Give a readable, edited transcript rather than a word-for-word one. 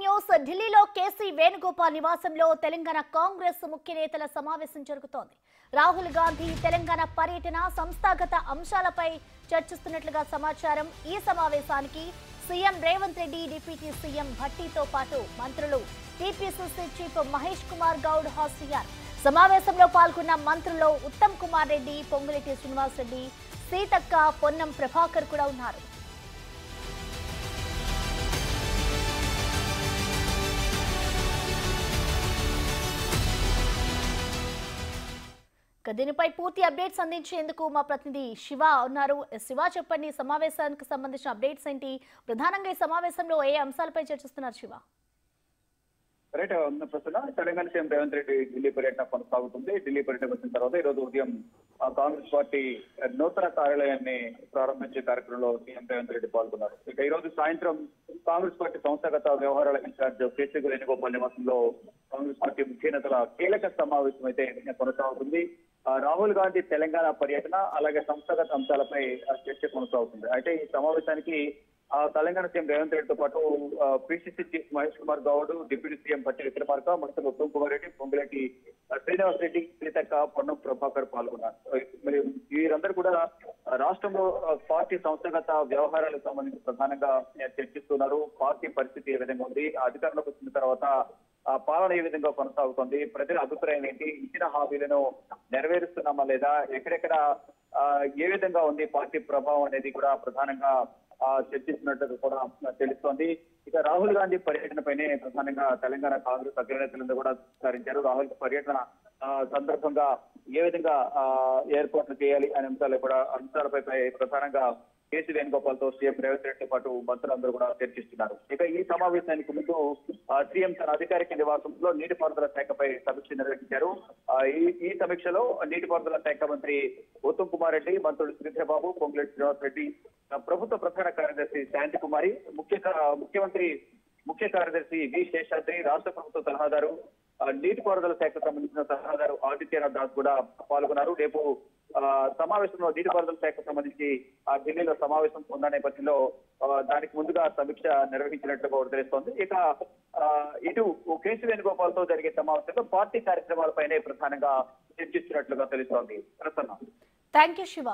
News ఢిల్లీలో KC Venugopal నివాసంలో తెలంగాణ కాంగ్రెస్ ముఖ్య నేతల సమావేశం జరుగుతోంది. రాహుల్ గాంధీ తెలంగాణ పర్యటన సంస్థాగత అంశాలపై చర్చిస్తున్నట్లుగా సమాచారం. ఈ సమావేశానికి CM Revanth Reddy, deputy CM భట్టితో పాటు మంత్రులు టీపీసీసీ చీఫ్ మహేష్ కుమార్ గౌడ్ హాజరయ్యారు. సమావేశంలో పాల్గొన్న మంత్రుల్లో ఉత్తమ్ కుమార్ రెడ్డి, పొంగులేటి శ్రీనివాస్ రెడ్డి, సీతక్క, పొన్నం ప్రభాకర్ కూడా ఉన్నారు. దీనిపై పూర్తి అప్డేట్స్ అందించేందుకు మా ప్రతినిధి శివ ఉన్నారు. శివ, చెప్పండి, సమావేశానికి సంబంధించిన అప్డేట్స్ ఏంటి? ప్రధానంగా ఈ సమావేశంలో ఏ అంశాలపై చర్చిస్తున్నారు శివ? రైట్, తెలంగాణ సీఎం రేవంత్ రెడ్డి ఢిల్లీ పర్యటన కొనసాగుతుంది. ఢిల్లీ పర్యటన వచ్చిన తర్వాత ఈ రోజు ఉదయం కాంగ్రెస్ పార్టీ నూతన కార్యాలయాన్ని ప్రారంభించే కార్యక్రమంలో సీఎం రేవంత్ రెడ్డి పాల్గొన్నారు. ఇక ఈ రోజు సాయంత్రం కాంగ్రెస్ పార్టీ సంస్థాగత వ్యవహారాల ఇన్ఛార్జ్ కేసీ వేణుగోపాల్ నివాసంలో కాంగ్రెస్ పార్టీ ముఖ్య నేతల కీలక సమావేశం అయితే కొనసాగుతుంది. రాహుల్ గాంధీ తెలంగాణ పర్యటన అలాగే సంస్థాగత అంశాలపై చర్చ కొనసాగుతుంది. అయితే ఈ సమావేశానికి తెలంగాణ సీఎం రేవంత్ రెడ్డితో పాటు PCC chief Mahesh Kumar Goud, deputy CM Bhatti Vikramarka, మంత్రులు ఉత్తమ్ కుమార్ రెడ్డి, పొంగులేటి శ్రీనివాస్ రెడ్డి, సీతక్క, పొన్నం ప్రభాకర్ పాల్గొన్నారు. మరి వీరందరూ కూడా రాష్ట్రంలో పార్టీ సంస్థాగత వ్యవహారాలకు సంబంధించి ప్రధానంగా చర్చిస్తున్నారు. పార్టీ పరిస్థితి ఏ విధంగా ఉంది, అధికారంలోకి వచ్చిన తర్వాత పాలన ఏ విధంగా కొనసాగుతుంది, ప్రజల అభిప్రాయం ఏంటి, ఇచ్చిన హామీలను నెరవేరుస్తున్నామా లేదా, ఎక్కడెక్కడ ఏ విధంగా ఉంది పార్టీ ప్రభావం అనేది కూడా ప్రధానంగా చర్చిస్తున్నట్టు కూడా తెలుస్తోంది. ఇక రాహుల్ గాంధీ పర్యటనపైనే ప్రధానంగా తెలంగాణ కాంగ్రెస్ అగ్రనేతలందరూ కూడా విచారించారు. రాహుల్ పర్యటన సందర్భంగా ఏ విధంగా ఏర్పాట్లు చేయాలి అనే అంశాలపై ప్రధానంగా కేసీ వేణుగోపాల్ తో సీఎం రేవంత్ రెడ్డితో పాటు మంత్రులందరూ కూడా చర్చిస్తున్నారు. ఇక ఈ సమావేశానికి ముందు సీఎం తన అధికారిక నివాసంలో నీటిపారుదల శాఖపై సమీక్ష నిర్వహించారు. ఈ సమీక్షలో నీటిపారుదల శాఖ మంత్రి ఉత్తమ్ కుమార్ రెడ్డి, మంత్రులు శ్రీధరబాబు, పొంగులేటి శ్రీనివాస్ రెడ్డి, ప్రభుత్వ ప్రధాన కార్యదర్శి శాంతికుమారి, ముఖ్యమంత్రి ముఖ్య కార్యదర్శి వి శేషాద్రి, రాష్ట్ర ప్రభుత్వ సలహాదారు, నీటిపారుదల శాఖకు సంబంధించిన సలహాదారు ఆదిత్యనాథ్ దాస్ కూడా పాల్గొన్నారు. రేపు సమావేశంలో నీటిపారుదల శాఖకు సంబంధించి ఢిల్లీలో సమావేశం ఉన్న నేపథ్యంలో దానికి ముందుగా సమీక్ష నిర్వహించినట్లుగా తెలుస్తోంది. ఇక ఇటు కేసీ వేణుగోపాల్ తో జరిగే సమావేశంలో పార్టీ కార్యక్రమాలపైనే ప్రధానంగా చర్చిస్తున్నట్లుగా తెలుస్తోంది. ప్రసన్న. Thank you Shiva.